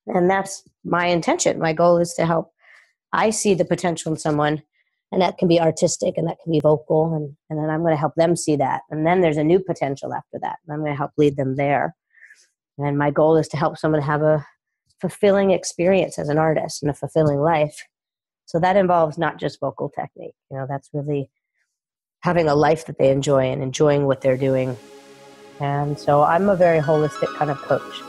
And that's my intention. My goal is to help. I see the potential in someone, and that can be artistic and that can be vocal. And then I'm going to help them see that. And then there's a new potential after that. And I'm going to help lead them there. And my goal is to help someone have a fulfilling experience as an artist and a fulfilling life. So that involves not just vocal technique. That's really having a life that they enjoy and enjoying what they're doing. And so I'm a very holistic kind of coach.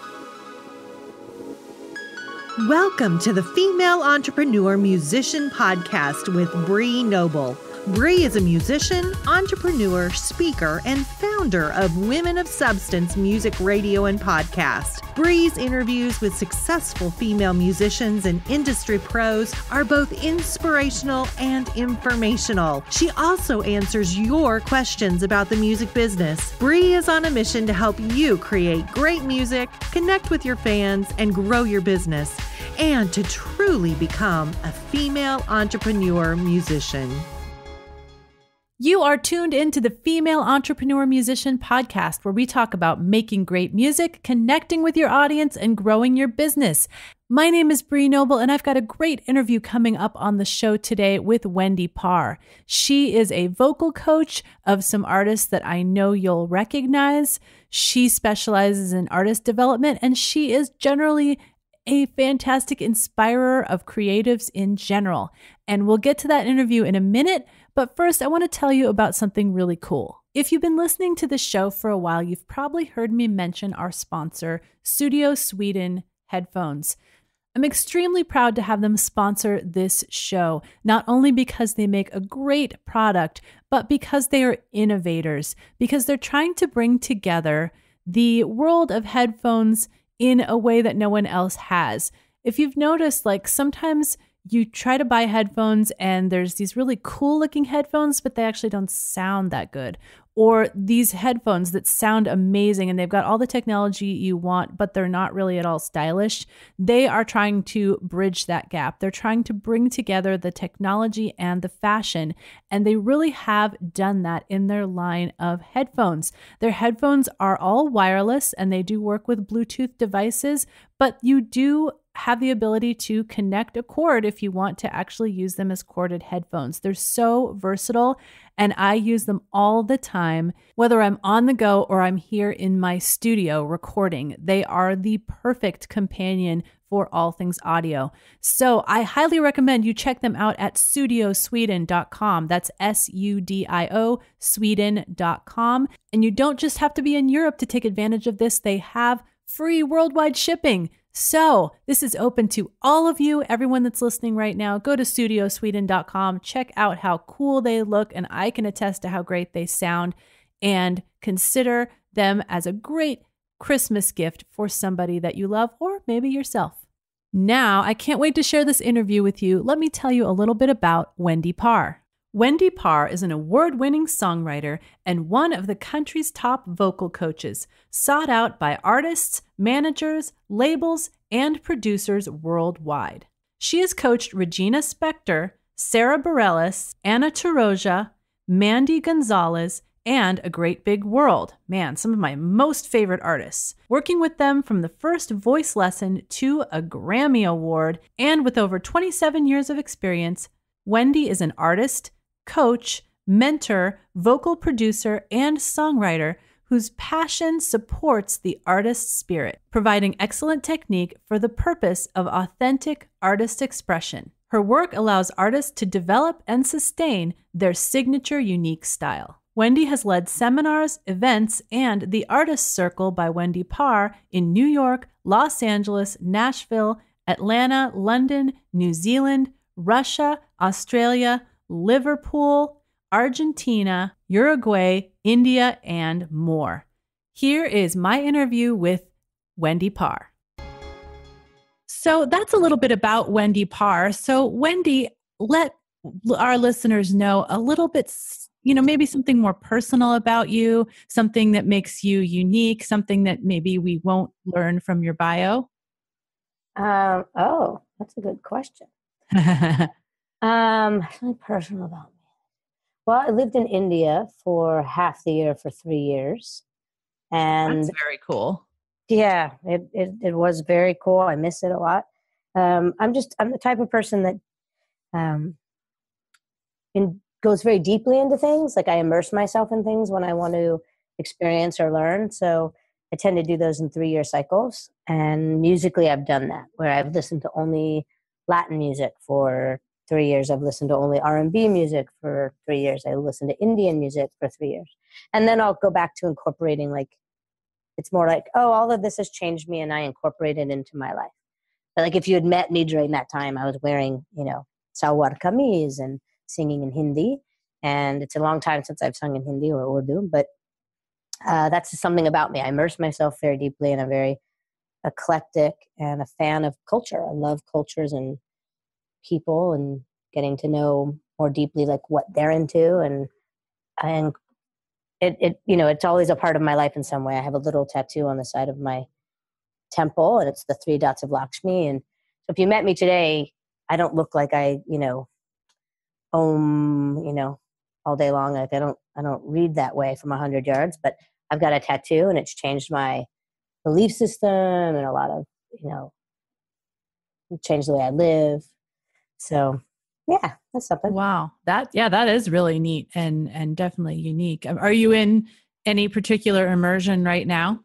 Welcome to the Female Entrepreneur Musician Podcast with Bree Noble. Bree is a musician, entrepreneur, speaker, and founder of Women of Substance Music Radio and Podcast. Bree's interviews with successful female musicians and industry pros are both inspirational and informational. She also answers your questions about the music business. Bree is on a mission to help you create great music, connect with your fans, and grow your business, and to truly become a female entrepreneur musician. You are tuned into the Female Entrepreneur Musician Podcast, where we talk about making great music, connecting with your audience, and growing your business. My name is Bree Noble, and I've got a great interview coming up on the show today with Wendy Parr. She is a vocal coach of some artists that I know you'll recognize. She specializes in artist development, and she is generally a fantastic inspirer of creatives in general. And we'll get to that interview in a minute. But first, I want to tell you about something really cool. If you've been listening to this show for a while, you've probably heard me mention our sponsor, Studio Sweden Headphones. I'm extremely proud to have them sponsor this show, not only because they make a great product, but because they are innovators, because they're trying to bring together the world of headphones in a way that no one else has. If you've noticed, sometimes you try to buy headphones and there's these really cool looking headphones, but they actually don't sound that good. Or these headphones that sound amazing and they've got all the technology you want, but they're not really at all stylish. They are trying to bridge that gap. They're trying to bring together the technology and the fashion, and they really have done that in their line of headphones. Their headphones are all wireless and they do work with Bluetooth devices, but you do have the ability to connect a cord if you want to actually use them as corded headphones. They're so versatile, and I use them all the time, whether I'm on the go or I'm here in my studio recording. They are the perfect companion for all things audio. So I highly recommend you check them out at studiosweden.com. That's SUDIO Sweden.com. And you don't just have to be in Europe to take advantage of this. They have free worldwide shipping. So this is open to all of you, everyone that's listening right now. Go to studiosweden.com, check out how cool they look, and I can attest to how great they sound, and consider them as a great Christmas gift for somebody that you love, or maybe yourself. Now, I can't wait to share this interview with you. Let me tell you a little bit about Wendy Parr. Wendy Parr is an award-winning songwriter and one of the country's top vocal coaches, sought out by artists, managers, labels, and producers worldwide. She has coached Regina Spektor, Sarah Bareilles, Anna Torroja, Mandy Gonzalez, and A Great Big World. Man, some of my most favorite artists. Working with them from the first voice lesson to a Grammy Award, and with over 27 years of experience, Wendy is an artist, coach, mentor, vocal producer, and songwriter whose passion supports the artist's spirit, providing excellent technique for the purpose of authentic artist expression. Her work allows artists to develop and sustain their signature unique style. Wendy has led seminars, events, and the Artist Circle by Wendy Parr in New York, Los Angeles, Nashville, Atlanta, London, New Zealand, Russia, Australia, Liverpool, Argentina, Uruguay, India, and more. Here is my interview with Wendy Parr. So that's a little bit about Wendy Parr. So Wendy, let our listeners know a little bit, maybe something more personal about you, something that makes you unique, something that maybe we won't learn from your bio. That's a good question. Something personal about me. Well, I lived in India for half the year for 3 years. And that's very cool. Yeah, it was very cool. I miss it a lot. I'm the type of person that um, goes very deeply into things. Like I immerse myself in things when I want to experience or learn. So I tend to do those in 3-year cycles. And musically, I've done that where I've listened to only Latin music for 3 years. I've listened to only R&B music for 3 years. I listened to Indian music for 3 years. And then I'll go back to incorporating, like, it's more like, oh, all of this has changed me and I incorporate it into my life. But like if you had met me during that time, I was wearing, salwar kameez and singing in Hindi. And it's a long time since I've sung in Hindi or Urdu, but that's just something about me. I immerse myself very deeply and I'm very eclectic and a fan of culture. I love cultures and people and getting to know more deeply like what they're into. And it's always a part of my life in some way. I have a little tattoo on the side of my temple and it's the 3 dots of Lakshmi. And so if you met me today, I don't look like I, all day long. Like I don't read that way from 100 yards, but I've got a tattoo and it's changed my belief system and a lot of, changed the way I live. So yeah, that's something. Wow. That is really neat and definitely unique. Are you in any particular immersion right now?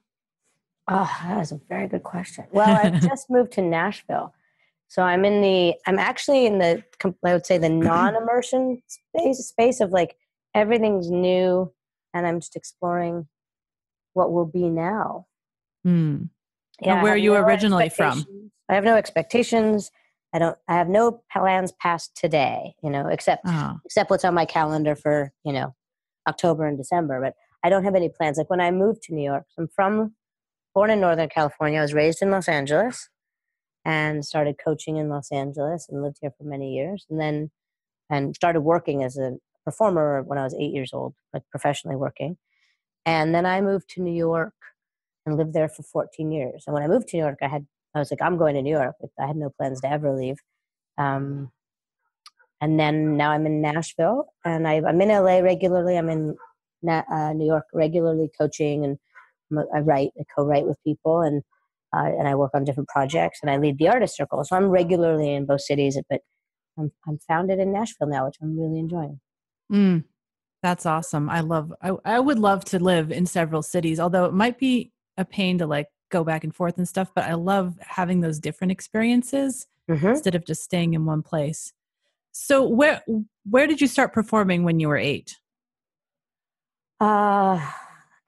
Oh, that is a very good question. Well, I've just moved to Nashville. So I'm actually in I would say the non-immersion space of like everything's new and I'm just exploring what will be now. Mm. Yeah. Where are you originally from? I have no expectations. I have no plans past today, except what's on my calendar for, October and December, but I don't have any plans. Like when I moved to New York, I'm born in Northern California. I was raised in Los Angeles and started coaching in Los Angeles and lived here for many years. And started working as a performer when I was 8 years old, like professionally working. And then I moved to New York and lived there for 14 years. And when I moved to New York, I was like, I'm going to New York. I had no plans to ever leave. And then now I'm in Nashville and I'm in LA regularly. I'm in New York regularly coaching and I co-write with people and I work on different projects and I lead the artist circle. So I'm regularly in both cities, but I'm founded in Nashville now, which I'm really enjoying. That's awesome. I would love to live in several cities, although it might be a pain to like go back and forth and stuff, but I love having those different experiences instead of just staying in one place. So where did you start performing when you were 8? Let's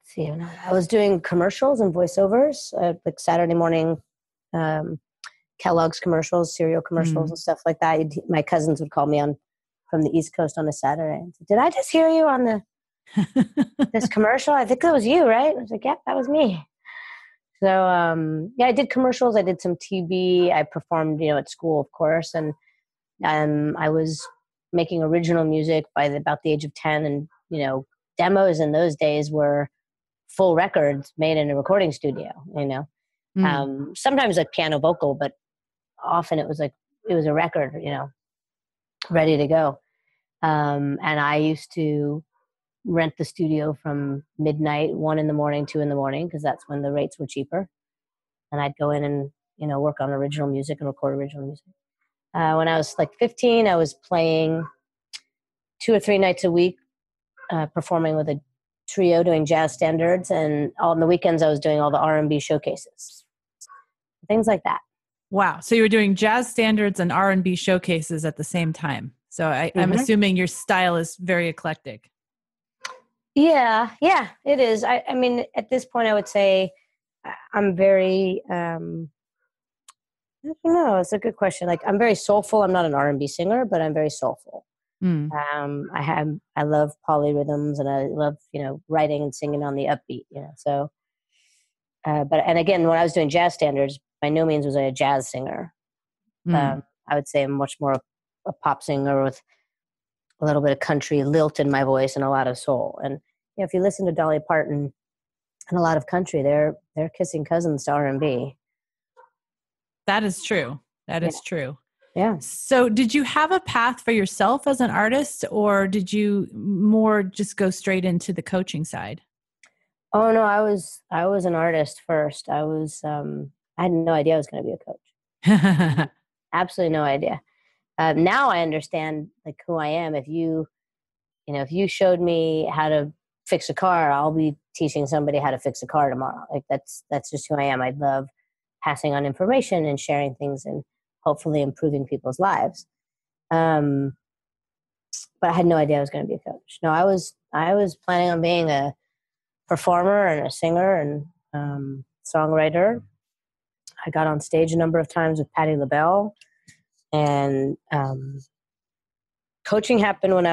see. I was doing commercials and voiceovers, like Saturday morning Kellogg's commercials, cereal commercials and stuff like that. My cousins would call me from the East Coast on a Saturday and say, did I just hear you on this commercial? I think that was you, right? I was like, yeah, that was me. So, I did commercials. I did some TV. I performed, at school, of course. And I was making original music by about the age of 10. And, demos in those days were full records made in a recording studio, sometimes like piano vocal, but often it was a record, ready to go. And I used to rent the studio from midnight, 1 a.m, 2 a.m, because that's when the rates were cheaper. And I'd go in and, work on original music and record original music. When I was like 15, I was playing 2 or 3 nights a week, performing with a trio doing jazz standards. And on the weekends, I was doing all the R&B showcases, things like that. Wow. So you were doing jazz standards and R&B showcases at the same time. So I'm assuming your style is very eclectic. Yeah, it is. I mean, at this point, I would say I'm very, I don't know, it's a good question. Like, I'm very soulful. I'm not an R&B singer, but I'm very soulful. I love polyrhythms and I love, writing and singing on the upbeat, so, and again, when I was doing jazz standards, by no means was I a jazz singer. I would say I'm much more a pop singer with a little bit of country lilt in my voice and a lot of soul. And if you listen to Dolly Parton and a lot of country, they're kissing cousins to R&B. That is true. That is true. Yeah. So did you have a path for yourself as an artist or did you more just go straight into the coaching side? Oh no, I was an artist first. I had no idea I was going to be a coach. Absolutely no idea. Now I understand like who I am. If you showed me how to fix a car, I'll be teaching somebody how to fix a car tomorrow. Like that's just who I am. I love passing on information and sharing things and hopefully improving people's lives. But I had no idea I was going to be a coach. No, I was planning on being a performer and a singer and songwriter. I got on stage a number of times with Patti LaBelle, and coaching happened when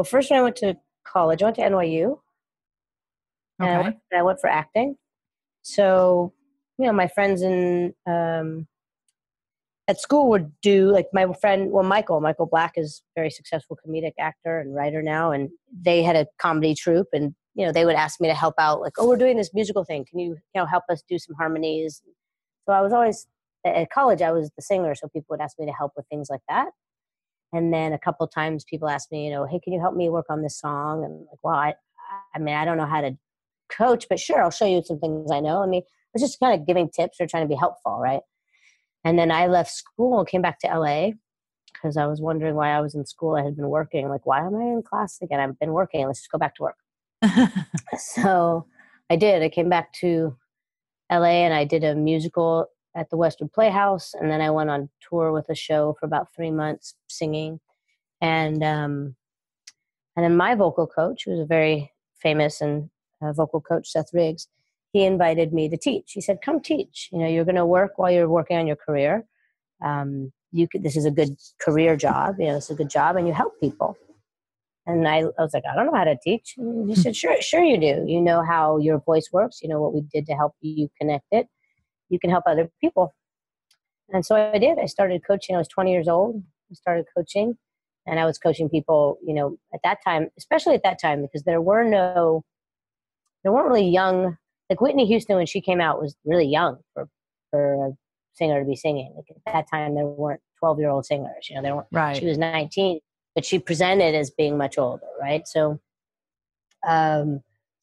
first when I went to college. I went to NYU, and Okay. I went for acting. So, my friends at school would do, like my friend, Michael Black is a very successful comedic actor and writer now. And they had a comedy troupe, and, they would ask me to help out, like, oh, we're doing this musical thing. Can you, help us do some harmonies? So I was always, at college, I was the singer. So people would ask me to help with things like that. And then a couple of times people asked me, hey, can you help me work on this song? And like, well, I mean, I don't know how to coach, but sure, I'll show you some things I know. I mean, I was just kind of giving tips or trying to be helpful, right? And then I left school and came back to LA because I was wondering why I was in school. I had been working. Like, why am I in class again? I've been working. Let's just go back to work. So I did. I came back to LA and I did a musical at the Westwood Playhouse. And then I went on tour with a show for about 3 months singing. And then my vocal coach, who was a very famous and vocal coach, Seth Riggs, he invited me to teach. He said, come teach. You're going to work while you're working on your career. This is a good career job. It's a good job, and you help people. And I was like, I don't know how to teach. And he said, sure you do. You know how your voice works. You know what we did to help you connect it. You can help other people. And so I did. I started coaching. I was 20 years old. I started coaching, and I was coaching people, at that time, especially at that time, because there weren't really young. Like Whitney Houston, when she came out, was really young for a singer to be singing. Like at that time, there weren't 12-year-old singers. They weren't. Right. She was 19, but she presented as being much older, right? So, so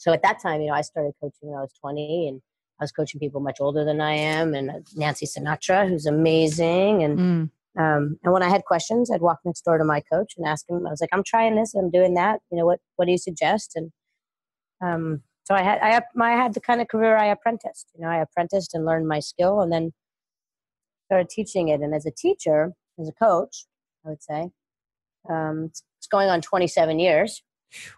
at that time, I started coaching when I was 20, and I was coaching people much older than I am, and Nancy Sinatra, who's amazing, and when I had questions, I'd walk next door to my coach and ask him. I was like, I'm trying this, I'm doing that. What do you suggest? And so I had the kind of career I apprenticed. I apprenticed and learned my skill, and then started teaching it. And as a teacher, as a coach, I would say, it's going on 27 years.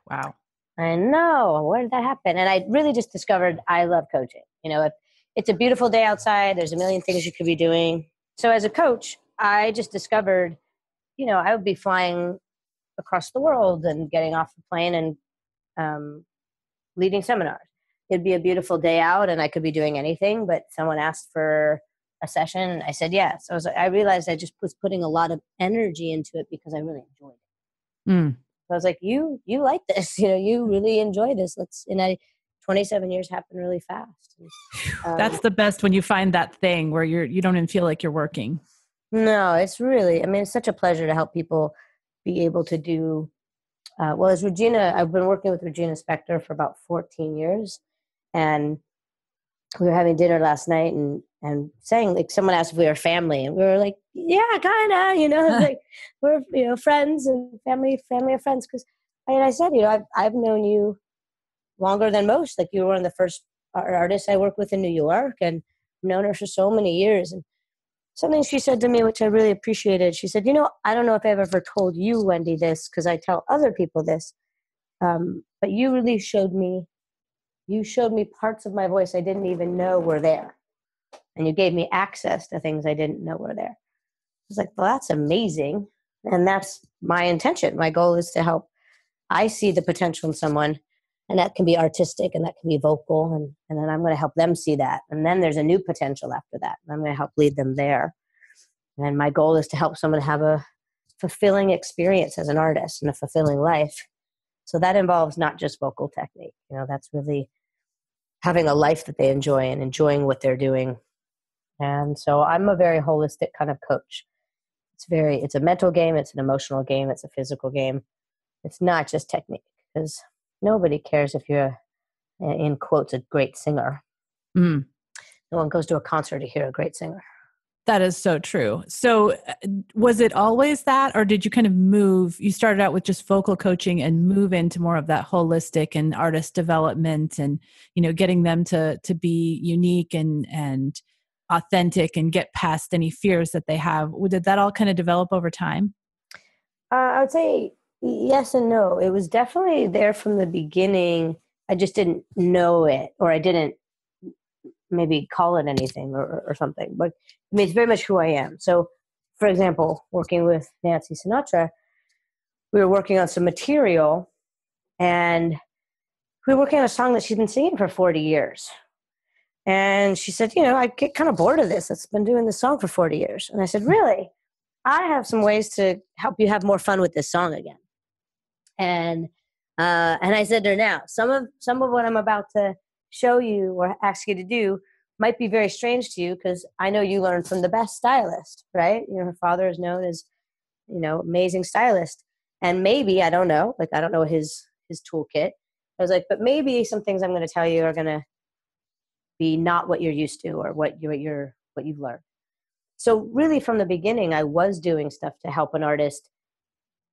Wow. I know. Where did that happen? And I really just discovered I love coaching. If it's a beautiful day outside, there's a million things you could be doing. So as a coach, I just discovered, I would be flying across the world and getting off the plane and leading seminars. It'd be a beautiful day out and I could be doing anything, but someone asked for a session and I said yes. I realized I just was putting a lot of energy into it because I really enjoyed it. So I was like, you like this, you really enjoy this. 27 years happened really fast. That's the best, when you find that thing where you don't even feel like you're working. No, it's really, it's such a pleasure to help people be able to do. As Regina, I've been working with Regina Spektor for about 14 years, and we were having dinner last night and saying, like, someone asked if we were family, and we were like, yeah, kind of, like we're friends and family of friends. Because I said, I've known you longer than most. Like, you were one of the first artists I worked with in New York, and I've known her for so many years. And something she said to me, which I really appreciated, she said, I don't know if I've ever told you, Wendy, this, because I tell other people this, but you really showed me parts of my voice I didn't even know were there. And you gave me access to things I didn't know were there. I was like, well, that's amazing. And that's my intention. My goal is to help. I see the potential in someone, and that can be artistic and that can be vocal. And then I'm going to help them see that. And then there's a new potential after that. And I'm going to help lead them there. And my goal is to help someone have a fulfilling experience as an artist and a fulfilling life. So that involves not just vocal technique. That's really having a life that they enjoy and enjoying what they're doing. And so I'm a very holistic kind of coach. It's a mental game. It's an emotional game. It's a physical game. It's not just technique, because nobody cares if you're in quotes, a great singer. Mm. No one goes to a concert to hear a great singer. That is so true. So was it always that, or did you kind of move, you started out with just vocal coaching and move into more of that holistic and artist development and, getting them to be unique and authentic and get past any fears that they have? Did that all kind of develop over time? I would say yes and no. It was definitely there from the beginning. I just didn't know it, or I didn't maybe call it anything or something. But I mean, it's very much who I am. So, for example, working with Nancy Sinatra, we were working on some material, and we were working on a song that she's been singing for 40 years. And she said, I get kind of bored of this. I've been doing this song for 40 years. And I said, really? I have some ways to help you have more fun with this song again. And I said to her, now, some of what I'm about to show you or ask you to do might be very strange to you, because I know you learned from the best stylist, right? Her father is known as, amazing stylist. And maybe, I don't know his toolkit. I was like, but maybe some things I'm going to tell you are going to be not what you're used to or what you've learned. So really from the beginning, I was doing stuff to help an artist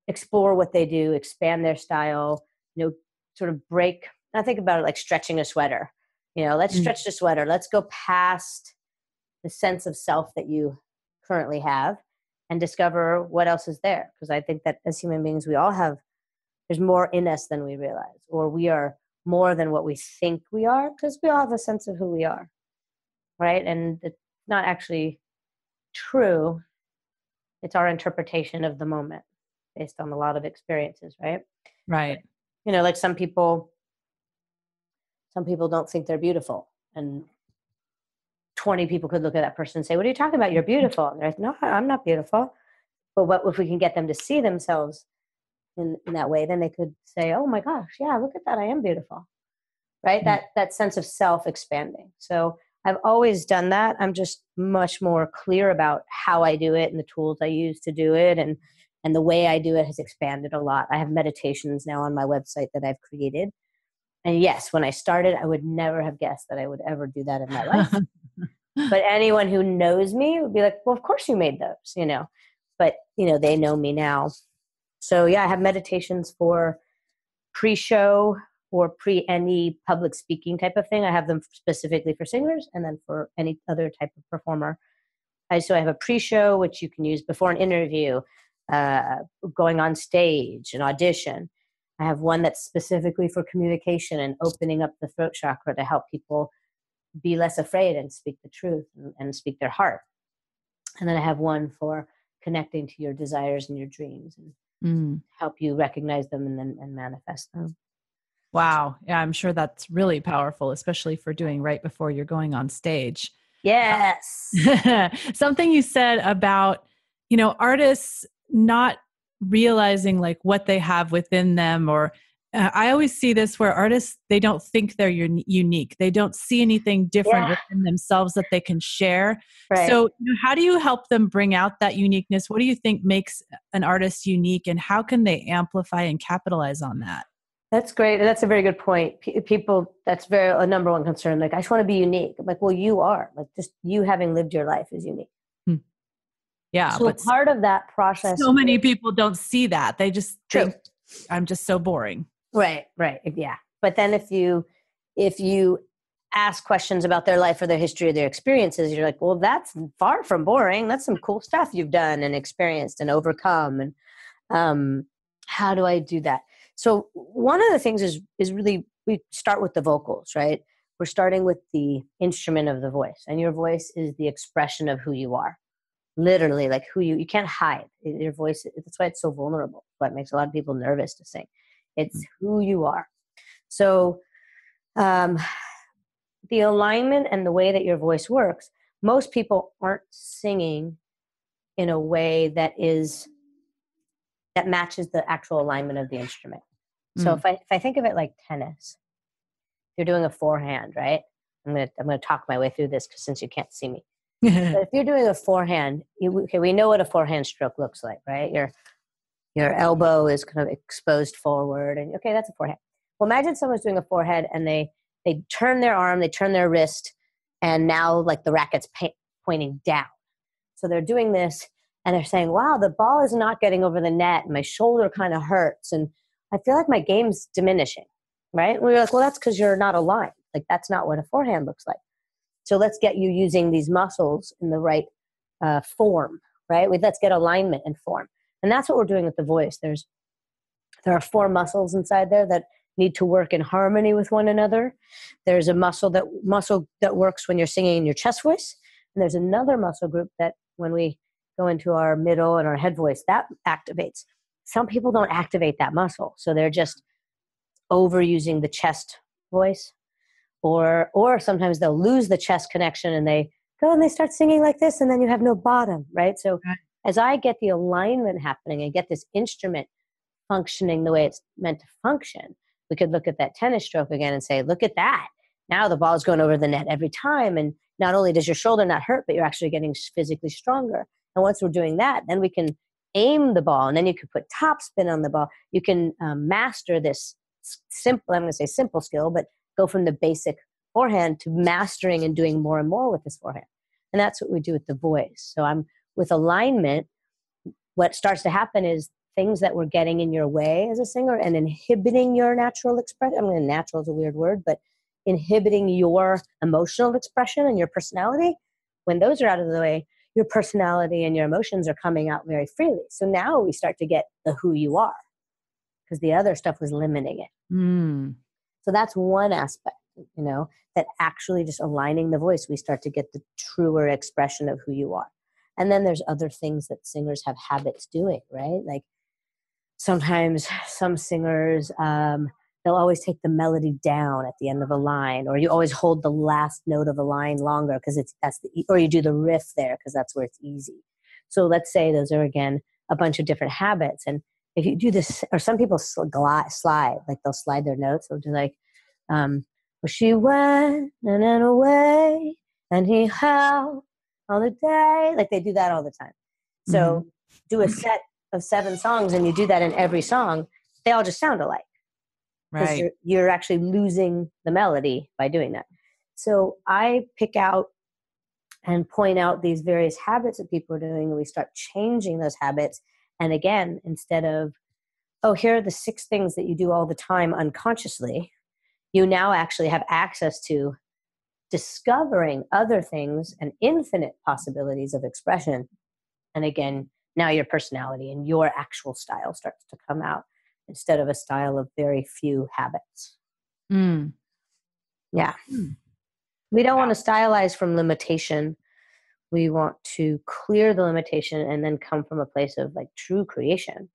explore what they do, expand their style, sort of break. I think about it like stretching a sweater. Let's stretch the sweater. Let's go past the sense of self that you currently have and discover what else is there. Because I think that as human beings, there's more in us than we realize, or we are more than what we think we are, because we all have a sense of who we are, right? And it's not actually true. It's our interpretation of the moment based on a lot of experiences, right? Right. Like some people don't think they're beautiful, and 20 people could look at that person and say, what are you talking about? You're beautiful. And they're like, no, I'm not beautiful. But what if we can get them to see themselves in that way, then they could say, oh my gosh, yeah, look at that. I am beautiful. Right. Mm-hmm. That sense of self expanding. So I've always done that. I'm just much more clear about how I do it and the tools I use to do it. And the way I do it has expanded a lot. I have meditations now on my website that I've created. And yes, when I started, I would never have guessed that I would ever do that in my life. But anyone who knows me would be like, well, of course you made those, but they know me now. So yeah, I have meditations for pre-show or pre any public speaking type of thing. I have them specifically for singers, and then for any other type of performer. So I have a pre-show, which you can use before an interview, going on stage, an audition. I have one that's specifically for communication and opening up the throat chakra to help people be less afraid and speak the truth and speak their heart. And then I have one for connecting to your desires and your dreams and help you recognize them and manifest them. Wow. Yeah, I'm sure that's really powerful, especially for doing right before you're going on stage. Yes. Something you said about, artists not realizing like what they have within them, or I always see this where artists, they don't think they're unique. They don't see anything different within themselves that they can share. Right. So how do you help them bring out that uniqueness? What do you think makes an artist unique, and how can they amplify and capitalize on that? That's great. That's a very good point. People, that's a number one concern. Like, I just want to be unique. I'm like, well, you are. Like, just you having lived your life is unique. Yeah. So but part of that process. So many people don't see that. They just think I'm just so boring. Right. Yeah. But then if you ask questions about their life or their history or their experiences, you're like, well, that's far from boring. That's some cool stuff you've done and experienced and overcome. And how do I do that? So one of the things is really, we start with the vocals, right? We're starting with the instrument of the voice, and your voice is the expression of who you are. Literally, like you can't hide your voice. That's why it's so vulnerable. That's why it makes a lot of people nervous to sing. It's who you are. So the alignment and the way that your voice works, most people aren't singing in a way that matches the actual alignment of the instrument. So if I think of it like tennis, you're doing a forehand, right? I'm gonna talk my way through this since you can't see me. But if you're doing a forehand, we know what a forehand stroke looks like, right? Your elbow is kind of exposed forward, and okay, that's a forehand. Well, imagine someone's doing a forehand and they they turn their arm, they turn their wrist, and now like the racket's pointing down. So they're doing this and they're saying, wow, the ball is not getting over the net. And my shoulder kind of hurts. And I feel like my game's diminishing, right? And we were like, well, that's because you're not aligned. Like that's not what a forehand looks like. So let's get you using these muscles in the right form, right? Let's get alignment and form. And that's what we're doing with the voice. There are 4 muscles inside there that need to work in harmony with one another. There's a muscle that works when you're singing in your chest voice. And there's another muscle group that when we go into our middle and our head voice, that activates. Some people don't activate that muscle. So they're just overusing the chest voice. Or sometimes they'll lose the chest connection and they go and they start singing like this and then you have no bottom, right? So as I get the alignment happening and get this instrument functioning the way it's meant to function, we could look at that tennis stroke again and say, look at that. Now the ball is going over the net every time. And not only does your shoulder not hurt, but you're actually getting physically stronger. And once we're doing that, then we can aim the ball and then you can put topspin on the ball. You can master this simple, I'm going to say simple skill, but go from the basic forehand to mastering and doing more and more with this forehand. And that's what we do with the voice. So with alignment, what starts to happen is things that were getting in your way as a singer and inhibiting your natural expression. I mean, natural is a weird word, but inhibiting your emotional expression and your personality. When those are out of the way, your personality and your emotions are coming out very freely. So now we start to get the who you are because the other stuff was limiting it. So that's one aspect, that actually just aligning the voice, we start to get the truer expression of who you are. And then there's other things that singers have habits doing, right? Like sometimes some singers, they'll always take the melody down at the end of a line, or you always hold the last note of a line longer because or you do the riff there because that's where it's easy. So let's say those are, again, a bunch of different habits. And if you do this, or some people slide, like they'll slide their notes. They'll do like, well, she went and then away and he howled all the day. Like they do that all the time. So do a set of 7 songs and you do that in every song, they all just sound alike. Right. You're actually losing the melody by doing that. So I pick out and point out these various habits that people are doing, and we start changing those habits. And again, instead of, oh, here are the 6 things that you do all the time unconsciously, you now actually have access to discovering other things and infinite possibilities of expression. And again, now your personality and your actual style starts to come out instead of a style of very few habits. Yeah. We don't want to stylize from limitation. We want to clear the limitation and then come from a place of like true creation,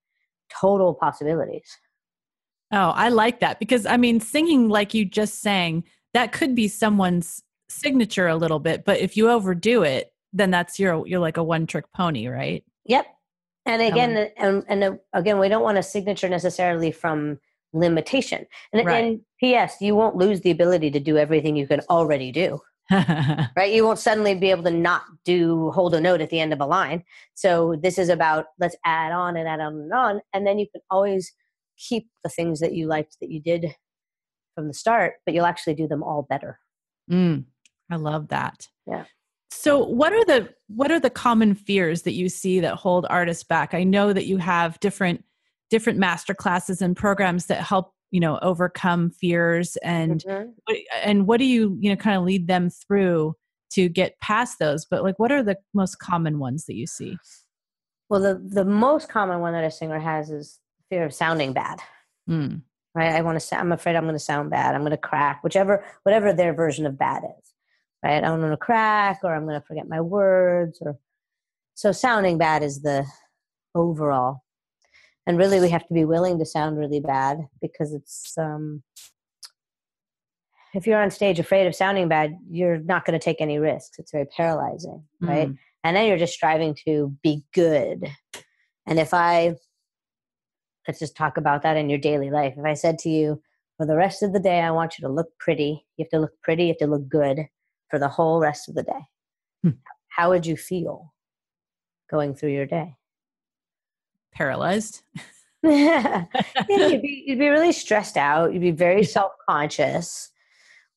total possibilities. Oh, I like that because I mean, singing like you just sang, that could be someone's signature a little bit, but if you overdo it, then that's you're like a one-trick pony, right? Yep. And again, again, we don't want a signature necessarily from limitation. And P.S., you won't lose the ability to do everything you can already do. Right? You won't suddenly be able to hold a note at the end of a line. So this is about, let's add on and add on and on. And then you can always keep the things that you liked that you did from the start, but you'll actually do them all better. I love that. Yeah. So what are the common fears that you see that hold artists back? I know that you have different master classes and programs that help, overcome fears and what do you kind of lead them through to get past those? But like, what are the most common ones that you see? Well, the most common one that a singer has is fear of sounding bad. Right? I'm afraid I'm going to sound bad. I'm going to crack, whatever their version of bad is. Right? I'm going to crack, or I'm going to forget my words, so sounding bad is the overall. And really, we have to be willing to sound really bad because it's, if you're on stage afraid of sounding bad, you're not going to take any risks. It's very paralyzing, right? And then you're just striving to be good. And let's just talk about that in your daily life. If I said to you, for the rest of the day, I want you to look pretty. You have to look pretty. You have to look good for the whole rest of the day. How would you feel going through your day? Paralyzed. You'd be really stressed out. You'd be very self-conscious.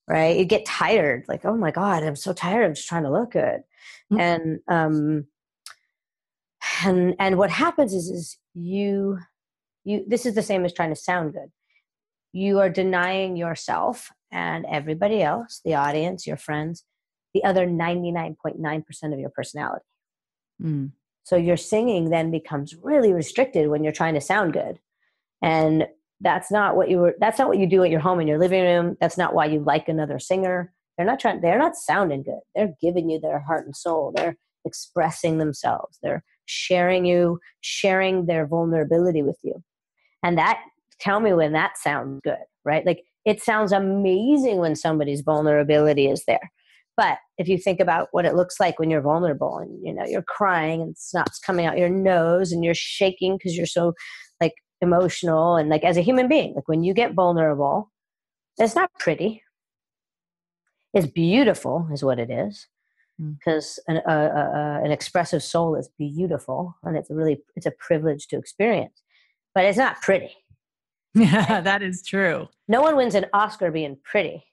right? You get tired, like, oh my God, I'm so tired. I'm just trying to look good. And what happens is you, this is the same as trying to sound good. You are denying yourself and everybody else, the audience, your friends, the other 99.9% of your personality. Mm. So your singing then becomes really restricted when you're trying to sound good. And that's not what you do at your home in your living room. That's not why you like another singer. They're not sounding good. They're giving you their heart and soul. They're expressing themselves. They're sharing their vulnerability with you. And tell me when that sounds good, right? Like, it sounds amazing when somebody's vulnerability is there. But if you think about what it looks like when you're vulnerable and, you're crying and snot's coming out your nose and you're shaking because you're so like emotional, and like as a human being, like when you get vulnerable, it's not pretty. It's beautiful is what it is. Because an expressive soul is beautiful, and it's a privilege to experience, but it's not pretty. Yeah, that is true. No one wins an Oscar being pretty.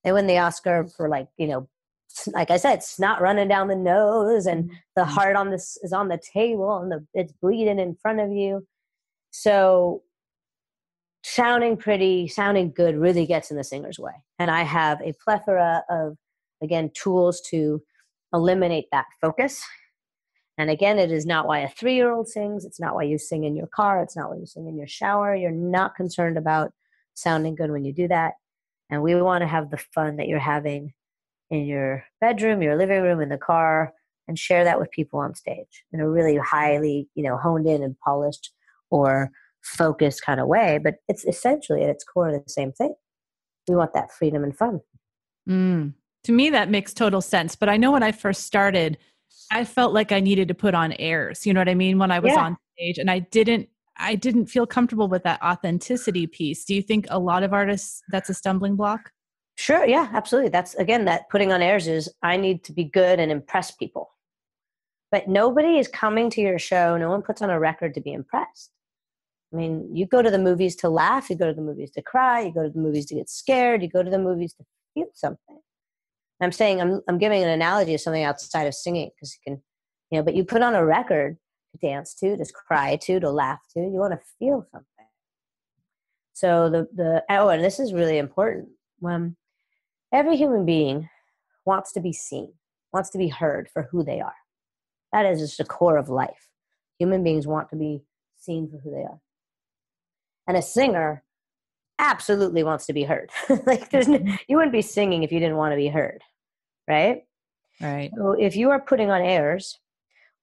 They win the Oscar for like I said, snot running down the nose, and the heart is on the table, and it's bleeding in front of you. So sounding pretty, sounding good really gets in the singer's way. And I have a plethora of, again, tools to eliminate that focus. And again, it is not why a 3-year-old sings. It's not why you sing in your car. It's not why you sing in your shower. You're not concerned about sounding good when you do that. And we want to have the fun that you're having in your bedroom, your living room, in the car, and share that with people on stage in a really highly, honed in and polished or focused kind of way. But it's essentially at its core the same thing. We want that freedom and fun. To me, that makes total sense. But I know when I first started, I felt like I needed to put on airs. You know what I mean? When I was on stage, and I didn't feel comfortable with that authenticity piece. Do you think a lot of artists, that's a stumbling block? Sure. Yeah, absolutely. That's, again, that putting on airs is, I need to be good and impress people. But nobody is coming to your show. No one puts on a record to be impressed. I mean, you go to the movies to laugh. You go to the movies to cry. You go to the movies to get scared. You go to the movies to feel something. I'm saying, I'm giving an analogy of something outside of singing, because you can, but you put on a record to dance to cry to laugh to. You want to feel something. So and this is really important. When every human being wants to be seen, wants to be heard for who they are. That is just the core of life. Human beings want to be seen for who they are. And a singer absolutely wants to be heard. Like, you wouldn't be singing if you didn't want to be heard. Right? Right. So if you are putting on airs,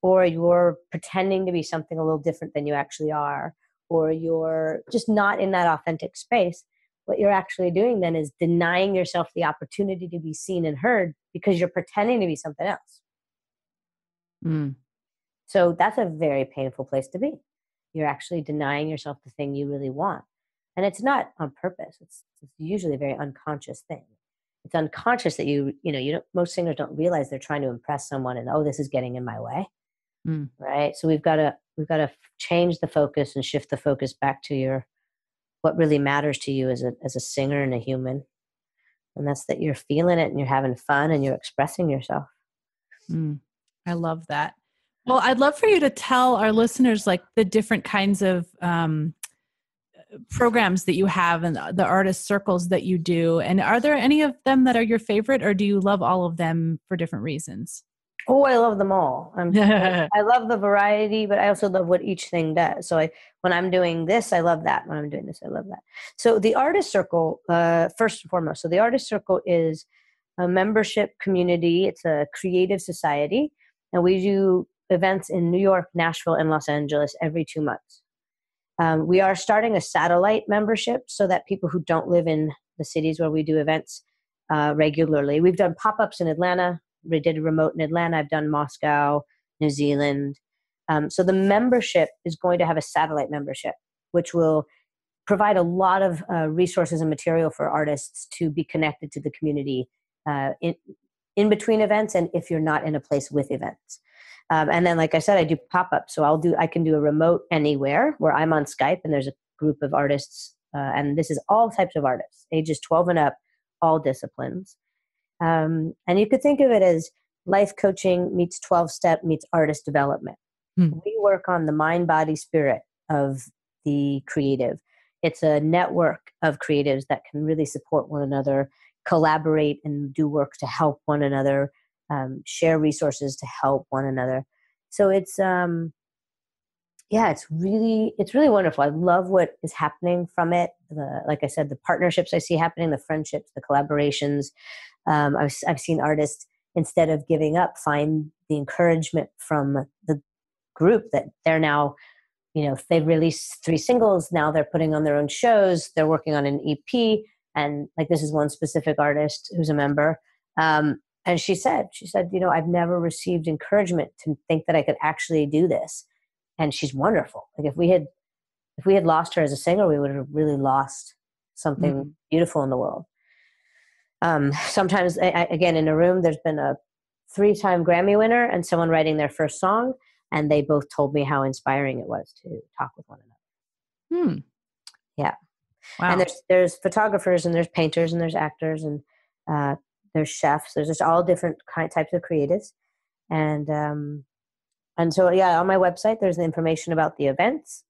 or you're pretending to be something a little different than you actually are, or you're just not in that authentic space, what you're actually doing then is denying yourself the opportunity to be seen and heard, because you're pretending to be something else. So that's a very painful place to be. You're actually denying yourself the thing you really want. And it's not on purpose. It's usually a very unconscious thing. It's unconscious that most singers don't realize they're trying to impress someone, and, oh, this is getting in my way. Right. So we've got to change the focus and shift the focus back to what really matters to you as a singer and a human. And that's that you're feeling it and you're having fun and you're expressing yourself. I love that. Well, I'd love for you to tell our listeners like the different kinds of programs that you have and the artist circles that you do. And are there any of them that are your favorite, or do you love all of them for different reasons? Oh, I love them all. I love the variety, but I also love what each thing does. So when I'm doing this, I love that. When I'm doing this, I love that. So the Artist Circle, first and foremost. So the Artist Circle is a membership community. It's a creative society. And we do events in New York, Nashville, and Los Angeles every 2 months. We are starting a satellite membership so that people who don't live in the cities where we do events regularly. We've done pop-ups in Atlanta. We did a remote in Atlanta. I've done Moscow, New Zealand. So the membership is going to have a satellite membership, which will provide a lot of resources and material for artists to be connected to the community in between events, and if you're not in a place with events. And then, like I said, I do pop-ups. So I can do a remote anywhere where I'm on Skype and there's a group of artists. And this is all types of artists, ages 12 and up, all disciplines. And you could think of it as life coaching meets 12-step meets artist development. We work on the mind, body, spirit of the creative. It's a network of creatives that can really support one another, collaborate and do work to help one another, share resources to help one another. So it's really wonderful. I love what is happening from it. Like I said, the partnerships I see happening, the friendships, the collaborations. I've seen artists, instead of giving up, find the encouragement from the group that they're now, they've released 3 singles. Now they're putting on their own shows. They're working on an EP. And like, this is one specific artist who's a member. And she said, I've never received encouragement to think that I could actually do this. And she's wonderful. Like if we had lost her as a singer, we would have really lost something beautiful in the world. Sometimes, again, in a room, there's been a 3-time Grammy winner and someone writing their first song, and they both told me how inspiring it was to talk with one another. Yeah. Wow. And there's photographers and there's painters and there's actors and there's chefs. There's just all different types of creatives. And so, on my website, there's the information about the events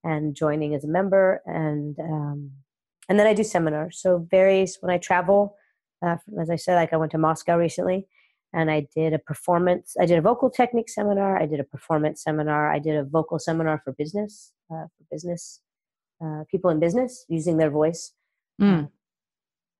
and joining as a member. And then I do seminars. So varies when I travel. As I said, like I went to Moscow recently and I did a vocal technique seminar. I did a performance seminar. I did a vocal seminar for business, people in business using their voice. And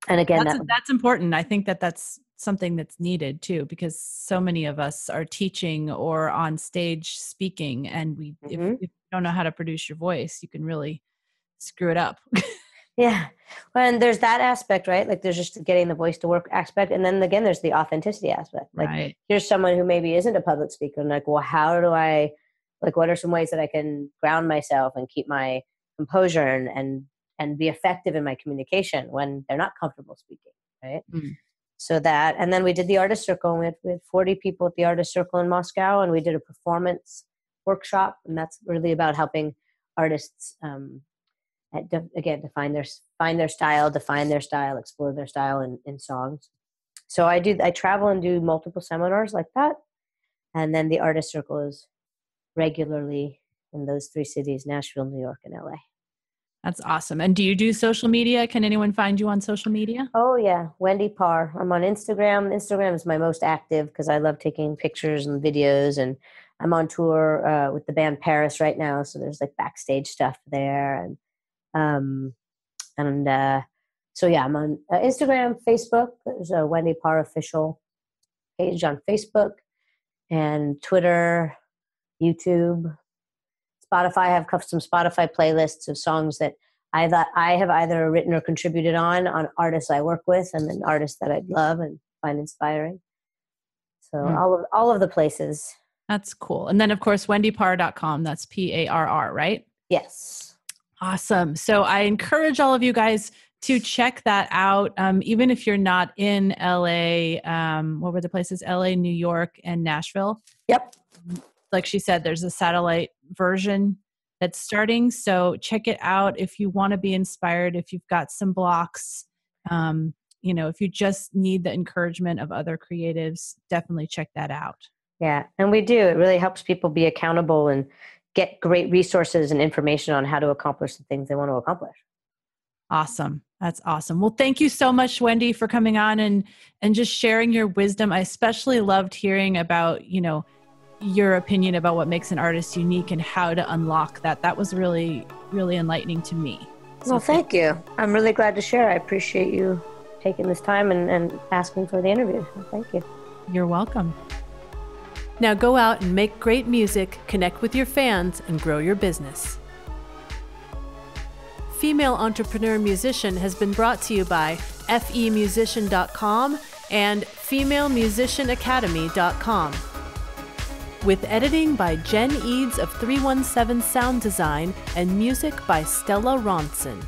again, that's important. I think that's something that's needed too, because so many of us are teaching or on stage speaking, and if you don't know how to produce your voice, you can really screw it up. Yeah. And there's that aspect, right? Like there's just getting the voice to work aspect. And then again, there's the authenticity aspect. Like here's someone who maybe isn't a public speaker and like, well, how do I, like, what are some ways that I can ground myself and keep my composure and be effective in my communication when they're not comfortable speaking, right? So that, and then we did the artist circle with 40 people at the artist circle in Moscow, and we did a performance workshop, and that's really about helping artists, again, to find their style, explore their style in songs. So I travel and do multiple seminars like that, and then the artist circle is regularly in those 3 cities: Nashville, New York, and LA. That's awesome. And do you do social media? Can anyone find you on social media? Oh, yeah. Wendy Parr. I'm on Instagram. Instagram is my most active because I love taking pictures and videos. And I'm on tour with the band Paris right now. So there's like backstage stuff there. So, yeah, I'm on Instagram, Facebook. There's a Wendy Parr official page on Facebook, and Twitter, YouTube. Spotify. I have some Spotify playlists of songs that I have either written or contributed on artists I work with, and then artists that I love and find inspiring. So all of the places. That's cool. And then of course, wendyparr.com. That's PARR, right? Yes. Awesome. So I encourage all of you guys to check that out. Even if you're not in LA, what were the places? LA, New York, and Nashville. Yep. Like she said, there's a satellite version that's starting. So check it out if you want to be inspired, if you've got some blocks, if you just need the encouragement of other creatives, definitely check that out. Yeah. And we do. It really helps people be accountable and get great resources and information on how to accomplish the things they want to accomplish. Awesome. That's awesome. Well, thank you so much, Wendy, for coming on and just sharing your wisdom. I especially loved hearing about, your opinion about what makes an artist unique and how to unlock that. That was really, really enlightening to me. So well, thank you. I'm really glad to share. I appreciate you taking this time and asking for the interview. Thank you. You're welcome. Now go out and make great music, connect with your fans, and grow your business. Female Entrepreneur Musician has been brought to you by FEMusician.com and FemaleMusicianAcademy.com. With editing by Jen Eads of 317 Sound Design and music by Stella Ronson.